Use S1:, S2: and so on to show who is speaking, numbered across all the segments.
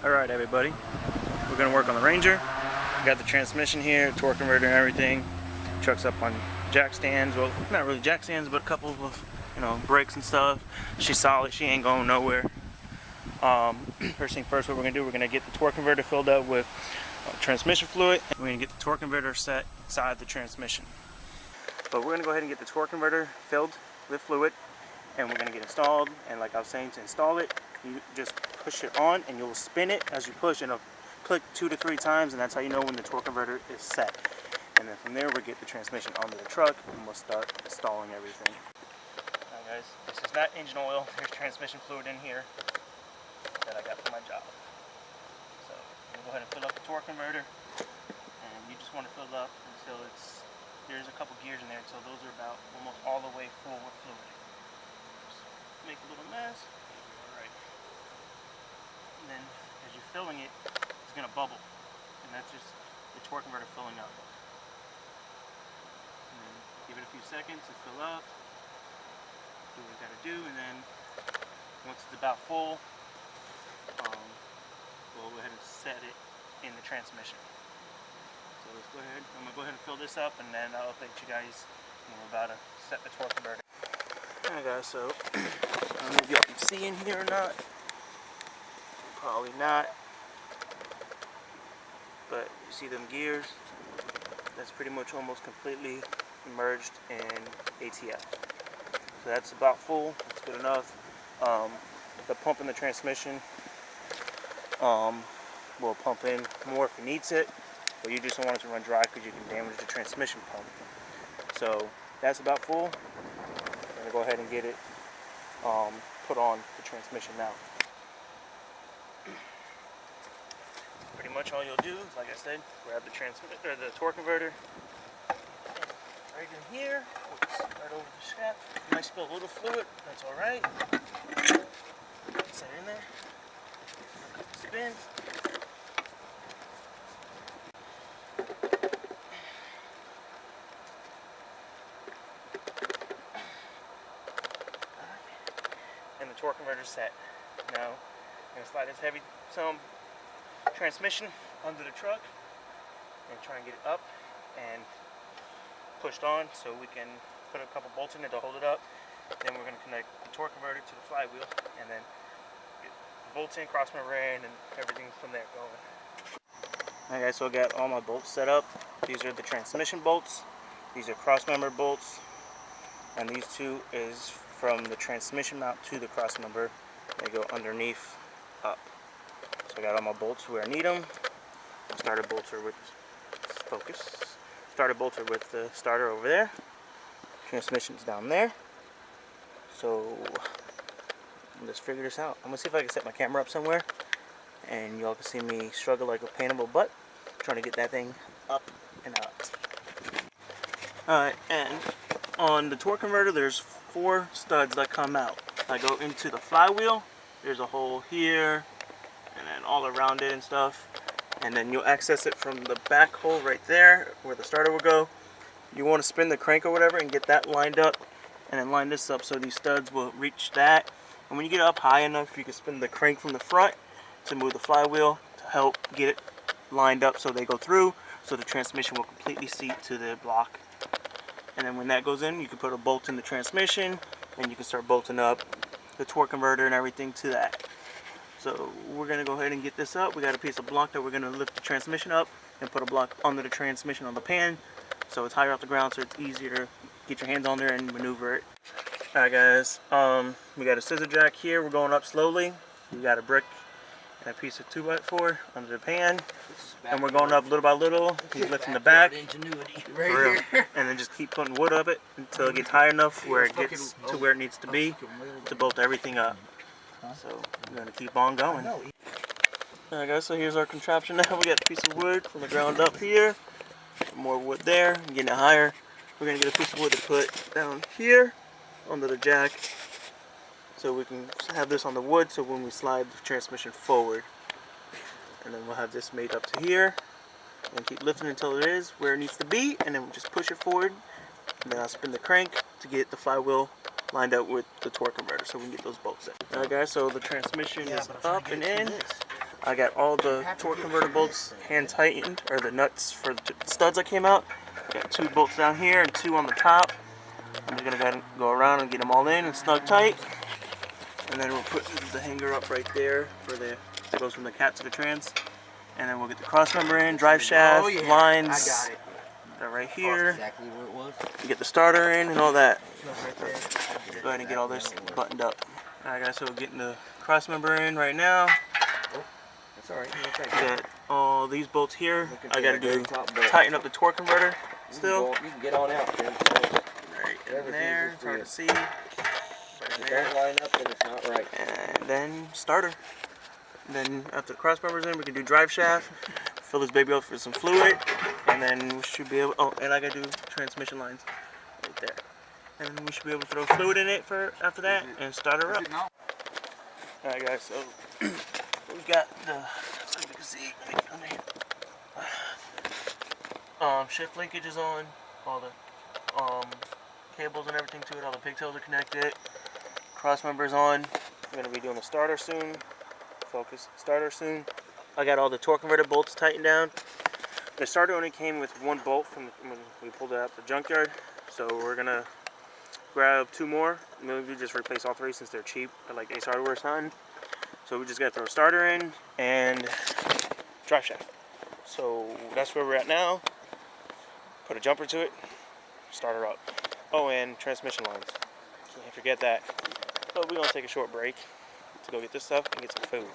S1: Alright everybody, we're going to work on the Ranger. We got the transmission here, torque converter and everything. Truck's up on jack stands, well not really jack stands but a couple of brakes and stuff. She's solid, she ain't going nowhere. First thing first, what we're going to do, we're going to get the torque converter filled up with transmission fluid. We're going to get the torque converter set inside the transmission. But we're going to go ahead and get the torque converter filled with fluid and we're going to get installed. And like I was saying, to install it, you just push it on and you'll spin it as you push and it'll click 2 to 3 times, and that's how you know when the torque converter is set. And then from there we'll get the transmission onto the truck and we'll start installing everything. Alright guys, this is not engine oil, there's transmission fluid in here that I got for my job. So we'll go ahead and fill up the torque converter, and you just want to fill it up until there's a couple gears in there, so those are about almost all the way full with fluid. Just make a little mess. Alright. And then as you're filling it, it's going to bubble. And that's just the torque converter filling up. And then give it a few seconds to fill up. Do what you got to do, and then once it's about full, we'll go ahead and set it in the transmission. So let's go ahead. I'm going to go ahead and fill this up, and then I'll update you guys when we're about to set the torque converter. Alright guys, so I don't know if y'all can see in here or not. Probably not. But you see them gears? That's pretty much almost completely immersed in ATF. So that's about full. That's good enough. The pump in the transmission will pump in more if it needs it, but you just don't want it to run dry because you can damage the transmission pump. So that's about full. I'm going to go ahead and get it put on the transmission now. Pretty much all you'll do is, like I said, grab the torque converter right in here, right over the shaft. You might spill a little fluid, that's alright. Set it in there, a couple spins. And the torque converter set. Now, I'm going to slide this heavy transmission under the truck and try and get it up and pushed on so we can put a couple bolts in it to hold it up. Then we're going to connect the torque converter to the flywheel and then get the bolts in, cross member in, and everything from there going. Alright guys, so I got all my bolts set up. These are the transmission bolts. These are cross member bolts. And these two is from the transmission mount to the cross member. They go underneath up. So I got all my bolts where I need them. Starter bolts are with focus. Starter bolts are with the starter over there. Transmission's down there. So let's figure this out. I'm gonna see if I can set my camera up somewhere, and y'all can see me struggle like a pain in my butt trying to get that thing up and out. Alright, and on the torque converter, there's 4 studs that come out. If I go into the flywheel, there's a hole here, and then all around it and stuff. And then you'll access it from the back hole right there where the starter will go. You want to spin the crank or whatever and get that lined up, and then line this up so these studs will reach that. And when you get up high enough, you can spin the crank from the front to move the flywheel to help get it lined up so they go through, so the transmission will completely seat to the block. And then when that goes in, you can put a bolt in the transmission and you can start bolting up the torque converter and everything to that. So we're going to go ahead and get this up. We got a piece of block that we're going to lift the transmission up and put a block under the transmission on the pan, so it's higher off the ground, so it's easier to get your hands on there and maneuver it. Alright guys, we got a scissor jack here. We're going up slowly. We got a brick and a piece of 2x4 under the pan, and we're going up little by little. Keep lifting the back,
S2: ingenuity
S1: right here, and then just keep putting wood up it until it gets high enough where it gets to where it needs to be to bolt everything up. So we're going to keep on going. Alright guys, so here's our contraption now. We got a piece of wood from the ground up here. More wood there, getting it higher. We're going to get a piece of wood to put down here under the jack, so we can have this on the wood so when we slide the transmission forward. And then we'll have this made up to here. And keep lifting until it is where it needs to be, and then we'll just push it forward. And then I'll spin the crank to get the flywheel lined up with the torque converter so we can get those bolts in. Alright guys, so the transmission is up and in. I got all the torque converter bolts hand tightened, or the nuts for the studs that came out. Got 2 bolts down here and 2 on the top. I'm just gonna go around and get them all in and snug tight. And then we'll put the hanger up right there for that goes from the cat to the trans. And then we'll get the cross member in, drive shaft, lines.
S2: I got it.
S1: They're right here.
S2: Exactly where it was.
S1: Get the starter in and all that.
S2: Right there.
S1: Go ahead and get all this buttoned up. Alright guys, so we're getting the cross member in right now.
S2: That's alright.
S1: Got all these bolts here. I gotta tighten up the torque converter still.
S2: You can get on out, Tim.
S1: Right in there, it's hard to see.
S2: If it don't line up, then it's not right.
S1: And then starter. And then after the cross members in, we can do drive shaft, fill this baby up with some fluid, and then we should be able, oh, and I gotta do transmission lines right there. And then we should be able to throw fluid in it for after that and start her up. Alright guys, so we've got the, so you can see, shift linkage is on, all the cables and everything to it, all the pigtails are connected, cross members on. I'm going to be doing the starter soon. Focus, starter soon. I got all the torque converter bolts tightened down. The starter only came with 1 bolt from when we pulled it out the junkyard, so we're going to grab 2 more. Maybe just replace all 3 since they're cheap at like Ace Hardware or something. So we just got to throw a starter in and drive shaft. So that's where we're at now. Put a jumper to it, start her up. Oh, and transmission lines. Can't forget that. But we're gonna take a short break to go get this stuff and get some food.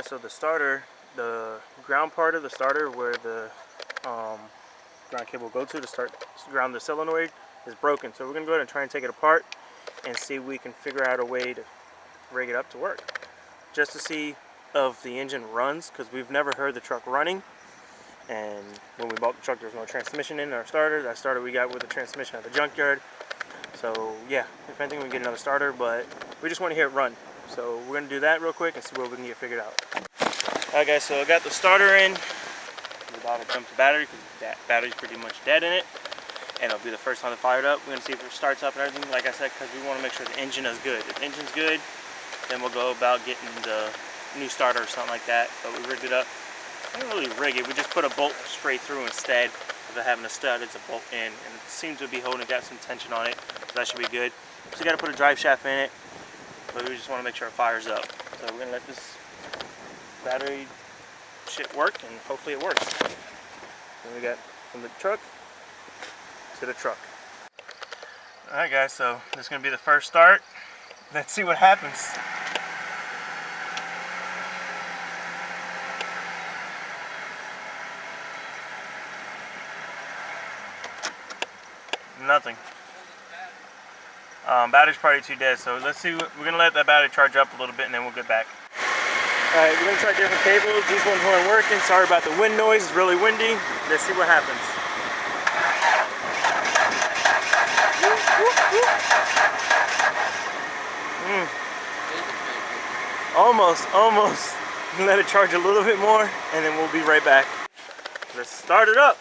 S1: So the starter, the ground part of the starter where the ground cable will go to ground the solenoid is broken. So we're gonna go ahead and try and take it apart and see if we can figure out a way to rig it up to work. Just to see if the engine runs, because we've never heard the truck running. And when we bought the truck, there was no transmission in our starter. That starter we got with the transmission at the junkyard. So yeah, if anything, we can get another starter, but we just want to hear it run. So we're gonna do that real quick and see what we can get figured out. Alright guys, so I got the starter in. We're about to dump the battery because that battery's pretty much dead in it. And it'll be the first time to fire it up. We're gonna see if it starts up and everything, like I said, because we want to make sure the engine is good. If the engine's good, then we'll go about getting the new starter or something like that. But we rigged it up. I didn't really rig it, we just put a bolt straight through instead of it having a stud. It's a bolt in, and it seems to be holding, got some tension on it, so that should be good. So you got to put a drive shaft in it, but we just want to make sure it fires up. So we're gonna let this battery shit work, and hopefully it works. Then we got from the truck to the truck. All right, guys. So this is gonna be the first start. Let's see what happens. Nothing. Battery's probably too dead, so let's see. We're gonna let that battery charge up a little bit and then we'll get back. Alright, we're gonna try different cables. These ones weren't working. Sorry about the wind noise, it's really windy. Let's see what happens. Almost. Let it charge a little bit more and then we'll be right back. Let's start it up.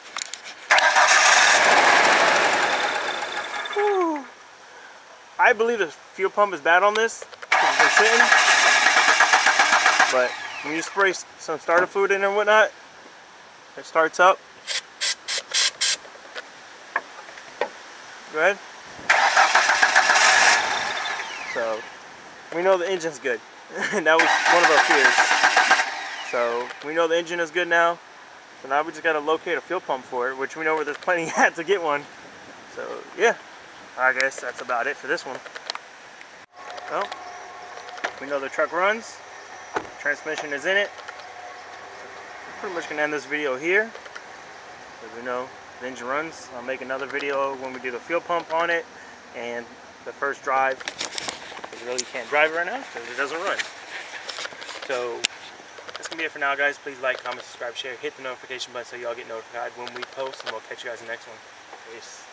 S1: I believe the fuel pump is bad on this because it's been sitting, but when you spray some starter fluid in and whatnot, it starts up. Go ahead. So we know the engine's good. That was one of our fears. So we know the engine is good now. So now we just got to locate a fuel pump for it, which we know where there's plenty at to get one. So yeah. I guess that's about it for this one. Well, we know the truck runs, transmission is in it. We're pretty much gonna end this video here. Because we know the engine runs. I'll make another video when we do the fuel pump on it and the first drive. Because really you can't drive it right now because it doesn't run. So that's gonna be it for now, guys. Please like, comment, subscribe, share, hit the notification button so y'all get notified when we post, and we'll catch you guys in the next one. Peace.